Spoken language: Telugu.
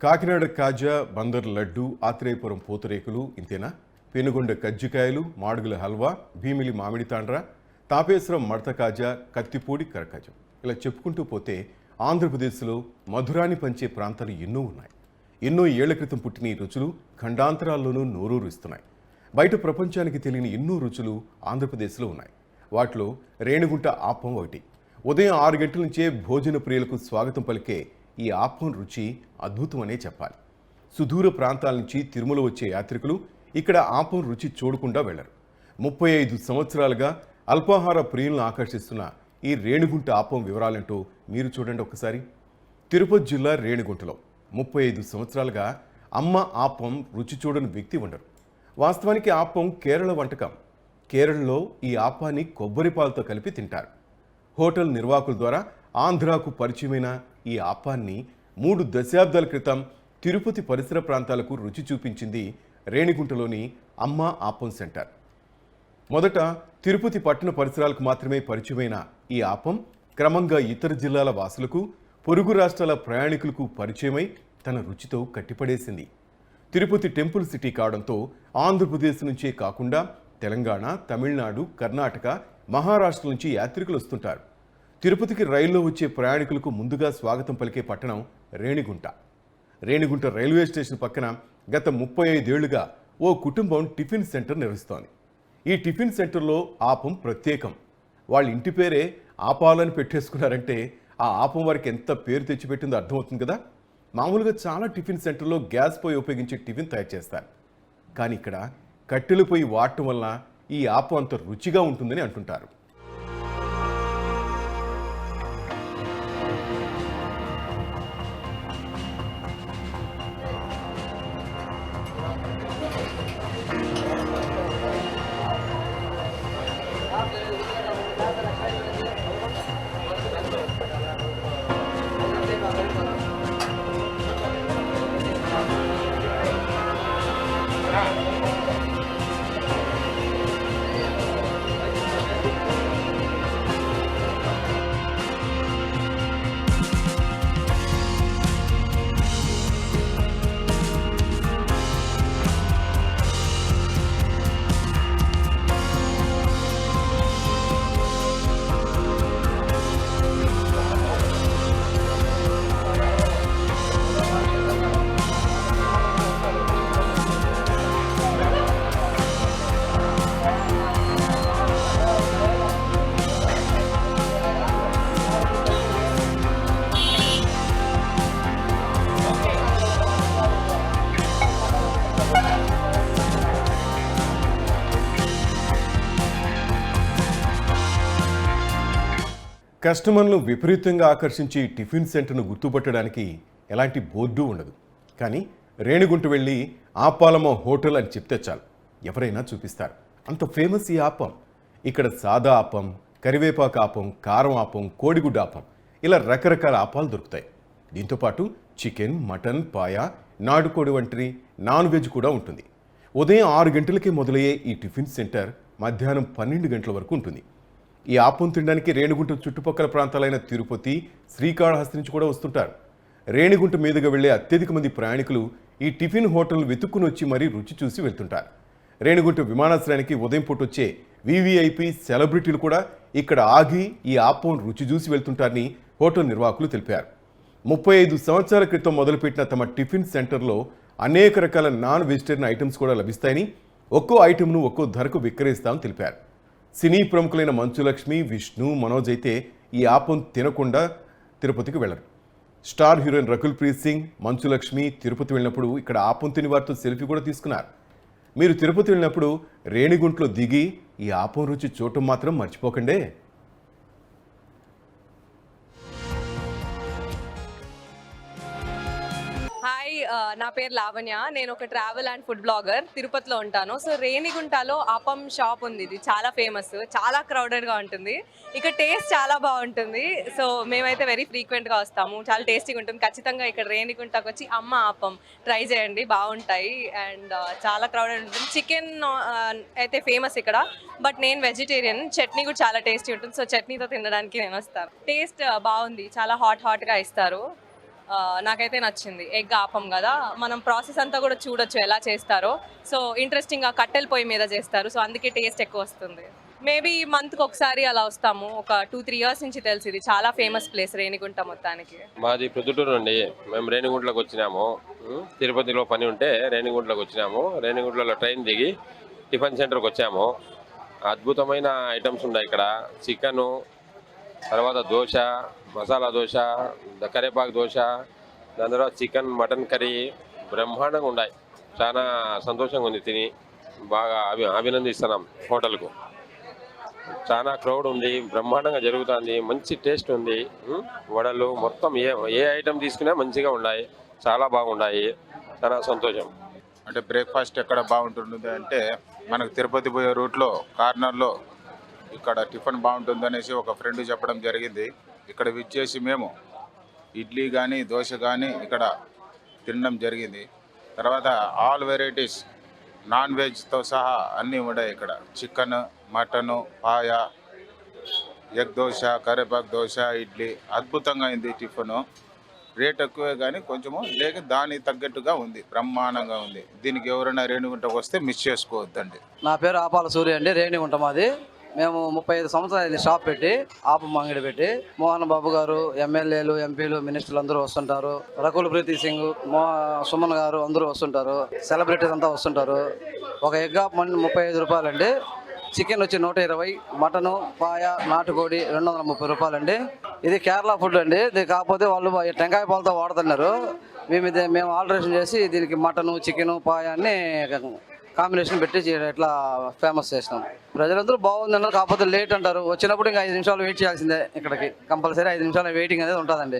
కాకినాడ కాజా, బందర్ లడ్డు, ఆత్రేయపురం పూతరేకులు ఇంతేనా? పెనుగొండ కజ్జికాయలు, మాడుగుల హల్వా, భీమిలి మామిడి తాండ్ర, తాపేశ్వరం మడత కాజా, కత్తిపూడి కరకాజం ఇలా చెప్పుకుంటూ పోతే ఆంధ్రప్రదేశ్లో మధురాన్ని పంచే ప్రాంతాలు ఎన్నో ఉన్నాయి. ఎన్నో ఏళ్ల క్రితం పుట్టిన ఈ రుచులు ఖండాంతరాల్లోనూ నోరూరిస్తున్నాయి. బయట ప్రపంచానికి తెలియని ఎన్నో రుచులు ఆంధ్రప్రదేశ్లో ఉన్నాయి. వాటిలో రేణిగుంట ఆప్పం ఒకటి. ఉదయం 6 గంటల నుంచే భోజన ప్రియులకు స్వాగతం పలికే ఈ ఆప్పం రుచి అద్భుతమనే చెప్పాలి. సుదూర ప్రాంతాల నుంచి తిరుమల వచ్చే యాత్రికులు ఇక్కడ ఆప్పం రుచి చూడకుండా వెళ్లరు. 35 సంవత్సరాలుగా అల్పాహార ప్రియులను ఆకర్షిస్తున్న ఈ రేణిగుంట ఆప్పం వివరాలేంటో మీరు చూడండి ఒకసారి. తిరుపతి జిల్లా రేణిగుంటలో 35 సంవత్సరాలుగా అమ్మ ఆప్పం రుచి చూడని వ్యక్తి ఉండరు. వాస్తవానికి ఆప్పం కేరళ వంటకం. కేరళలో ఈ ఆప్పాన్ని కొబ్బరి పాలతో కలిపి తింటారు. హోటల్ నిర్వాహకుల ద్వారా ఆంధ్రాకు పరిచయమైన ఈ ఆప్పాన్ని 3 దశాబ్దాల క్రితం తిరుపతి పరిసర ప్రాంతాలకు రుచి చూపించింది రేణిగుంటలోని అమ్మ ఆప్పం సెంటర్. మొదట తిరుపతి పట్టణ పరిసరాలకు మాత్రమే పరిచయమైన ఈ ఆప్పం క్రమంగా ఇతర జిల్లాల వాసులకు, పొరుగు రాష్ట్రాల ప్రయాణికులకు పరిచయమై తన రుచితో కట్టిపడేసింది. తిరుపతి టెంపుల్ సిటీ కావడంతో ఆంధ్రప్రదేశ్ నుంచే కాకుండా తెలంగాణ, తమిళనాడు, కర్ణాటక, మహారాష్ట్ర నుంచి యాత్రికులు వస్తుంటారు. తిరుపతికి రైల్లో వచ్చే ప్రయాణికులకు ముందుగా స్వాగతం పలికే పట్టణం రేణిగుంట. రేణిగుంట రైల్వే స్టేషన్ పక్కన గత 35 ఏళ్లుగా ఓ కుటుంబం టిఫిన్ సెంటర్ నిర్వహిస్తోంది. ఈ టిఫిన్ సెంటర్లో ఆపం ప్రత్యేకం. వాళ్ళ ఇంటి పేరే ఆపాలని పెట్టేసుకున్నారంటే ఆ ఆపం వారికి ఎంత పేరు తెచ్చిపెట్టిందో అర్థమవుతుంది కదా. మామూలుగా చాలా టిఫిన్ సెంటర్లో గ్యాస్ పొయ్యి ఉపయోగించి టిఫిన్ తయారు చేస్తారు. కానీ ఇక్కడ కట్టెల పొయ్యి వాడటం వల్ల ఈ ఆపం అంత రుచిగా ఉంటుందని అంటుంటారు. కస్టమర్లను విపరీతంగా ఆకర్షించి టిఫిన్ సెంటర్ను గుర్తుపట్టడానికి ఎలాంటి బోర్డు ఉండదు. కానీ రేణిగుంట వెళ్ళి ఆపాలమ్మ హోటల్ అని చెప్తే చాలు, ఎవరైనా చూపిస్తారు. అంత ఫేమస్ ఈ ఆపం. ఇక్కడ సాదా ఆపం, కరివేపాకు ఆపం, కారం ఆపం, కోడిగుడ్డ ఆపం ఇలా రకరకాల ఆపాలు దొరుకుతాయి. దీంతోపాటు చికెన్, మటన్, పాయ, నాటుకోడి వంటి నాన్ వెజ్ కూడా ఉంటుంది. ఉదయం 6 గంటలకే మొదలయ్యే ఈ టిఫిన్ సెంటర్ మధ్యాహ్నం 12 గంటల వరకు ఉంటుంది. ఈ ఆపం తినడానికి రేణిగుంట చుట్టుపక్కల ప్రాంతాలైన తిరుపతి, శ్రీకాళహస్తి నుంచి కూడా వస్తుంటారు. రేణిగుంట మీదుగా వెళ్లే అత్యధిక మంది ప్రయాణికులు ఈ టిఫిన్ హోటల్ వెతుక్కుని వచ్చి మరీ రుచి చూసి వెళ్తుంటారు. రేణిగుంట విమానాశ్రయానికి ఉదయం పూట వచ్చే వివిఐపి సెలబ్రిటీలు కూడా ఇక్కడ ఆగి ఈ ఆపం రుచి చూసి వెళ్తుంటారని హోటల్ నిర్వాహకులు తెలిపారు. 35 సంవత్సరాల క్రితం మొదలుపెట్టిన తమ టిఫిన్ సెంటర్లో అనేక రకాల నాన్ వెజిటేరియన్ ఐటమ్స్ కూడా లభిస్తాయని, ఒక్కో ఐటెంను ఒక్కో ధరకు విక్రయిస్తామని తెలిపారు. సినీ ప్రముఖులైన మంచులక్ష్మి, విష్ణు, మనోజ్ అయితే ఈ ఆపం తినకుండా తిరుపతికి వెళ్లరు. స్టార్ హీరోయిన్ రకుల్ ప్రీత్ సింగ్, మంచులక్ష్మి తిరుపతి వెళ్ళినప్పుడు ఇక్కడ ఆపం తిని వారితో సెల్ఫీ కూడా తీసుకున్నారు. మీరు తిరుపతి వెళ్ళినప్పుడు రేణిగుంటలో దిగి ఈ ఆపం రుచి చూడటం మాత్రం మర్చిపోకండే. నా పేరు లావణ్య. నేను ఒక ట్రావెల్ అండ్ ఫుడ్ బ్లాగర్. తిరుపతిలో ఉంటాను. సో రేణిగుంటలో ఆపం షాప్ ఉంది. ఇది చాలా ఫేమస్, చాలా క్రౌడెడ్గా ఉంటుంది. ఇక్కడ టేస్ట్ చాలా బాగుంటుంది. సో మేమైతే వెరీ ఫ్రీక్వెంట్గా వస్తాము. చాలా టేస్టీగా ఉంటుంది. ఖచ్చితంగా ఇక్కడ రేణిగుంటకు వచ్చి అమ్మ ఆపం ట్రై చేయండి, బాగుంటాయి. అండ్ చాలా క్రౌడెడ్ ఉంటుంది. చికెన్ అయితే ఫేమస్ ఇక్కడ, బట్ నేను వెజిటేరియన్. చట్నీ కూడా చాలా టేస్టీ ఉంటుంది. సో చట్నీతో తినడానికి నేను వస్తాను. టేస్ట్ బాగుంది, చాలా హాట్గా ఇస్తారు. నాకైతే నచ్చింది. ఎగ్ ఆపం కదా, మనం ప్రాసెస్ అంతా కూడా చూడొచ్చు ఎలా చేస్తారో. సో ఇంట్రెస్టింగ్గా కట్టెల పొయ్యి మీద చేస్తారు, సో అందుకే టేస్ట్ ఎక్కువ వస్తుంది. మేబీ మంత్కి ఒకసారి అలా వస్తాము. ఒక 2-3 ఇయర్స్ నుంచి తెలిసి ఇది చాలా ఫేమస్ ప్లేస్ రేణిగుంట మొత్తానికి. మాది ప్రొద్దుటూరు అండి. మేము రేణిగుంట్లోకి వచ్చినాము. తిరుపతిలో పని ఉంటే రేణిగుంట్లోకి వచ్చినాము. రేణిగుంట్లలో ట్రైన్ దిగి టిఫిన్ సెంటర్కి వచ్చాము. అద్భుతమైన ఐటమ్స్ ఉన్నాయి ఇక్కడ. చికెను, తర్వాత దోశ, మసాలా దోశ, కరేపాకు దోశ, దాని తర్వాత చికెన్ మటన్ కర్రీ బ్రహ్మాండంగా ఉన్నాయి. చాలా సంతోషంగా ఉంది తిని. బాగా అభినందిస్తున్నాం హోటల్కు. చాలా క్రౌడ్ ఉంది, బ్రహ్మాండంగా జరుగుతుంది, మంచి టేస్ట్ ఉంది. వడలు మొత్తం ఏ ఐటమ్ తీసుకున్నా మంచిగా ఉన్నాయి, చాలా బాగున్నాయి. చాలా సంతోషం. అంటే బ్రేక్ఫాస్ట్ ఎక్కడ బాగుంటుంది అంటే మనకు తిరుపతి పోయే రూట్లో కార్నర్లో ఇక్కడ టిఫిన్ బాగుంటుంది అనేసి ఒక ఫ్రెండ్ చెప్పడం జరిగింది. ఇక్కడ విచ్చేసి మేము ఇడ్లీ కానీ దోశ కానీ ఇక్కడ తినడం జరిగింది. తర్వాత ఆల్ వెరైటీస్ నాన్ వెజ్తో సహా అన్నీ ఉన్నాయి ఇక్కడ. చికెన్, మటను, పాయ, ఎగ్ దోశ, కరేపాకు దోశ, ఇడ్లీ అద్భుతంగా ఉంది టిఫిను. రేట్ ఎక్కువే కానీ కొంచెము లేక దానికి తగ్గట్టుగా ఉంది, బ్రహ్మాండంగా ఉంది. దీనికి ఎవరైనా రేణిగుంటకు వస్తే మిస్ చేసుకోవద్దండి. నా పేరు ఆపాల సూర్య అండి, రేణిగుంట మాది. మేము 35 సంవత్సరాలు షాప్ పెట్టి ఆపం అంగడి పెట్టి మోహన్ బాబు గారు, ఎమ్మెల్యేలు, ఎంపీలు, మినిస్టర్లు అందరూ వస్తుంటారు. రకుల్ ప్రీతి సింగ్, సుమన్ గారు అందరూ వస్తుంటారు. సెలబ్రిటీస్ అంతా వస్తుంటారు. ఒక ఎగ్ ఆఫ్ 35 రూపాయలండి. చికెన్ వచ్చి 120, మటను, పాయ, నాటుకోడి 230 రూపాయలండి. ఇది కేరళ ఫుడ్ అండి. ఇది కాకపోతే వాళ్ళు టెంకాయ పాలతో వాడుతున్నారు. మేము ఆల్టరేషన్ చేసి దీనికి మటను, చికెను, పాయ అన్ని కాంబినేషన్ పెట్టి ఇట్లా ఫేమస్ చేసినాం. ప్రజలందరూ బాగుందన్నారు, కాకపోతే లేట్ అంటారు. వచ్చినప్పుడు ఇంకా 5 నిమిషాలు వెయిట్ చేయాల్సిందే. ఇక్కడికి కంపల్సరీ 5 నిమిషాలు వెయిటింగ్ అనేది ఉంటుందండి.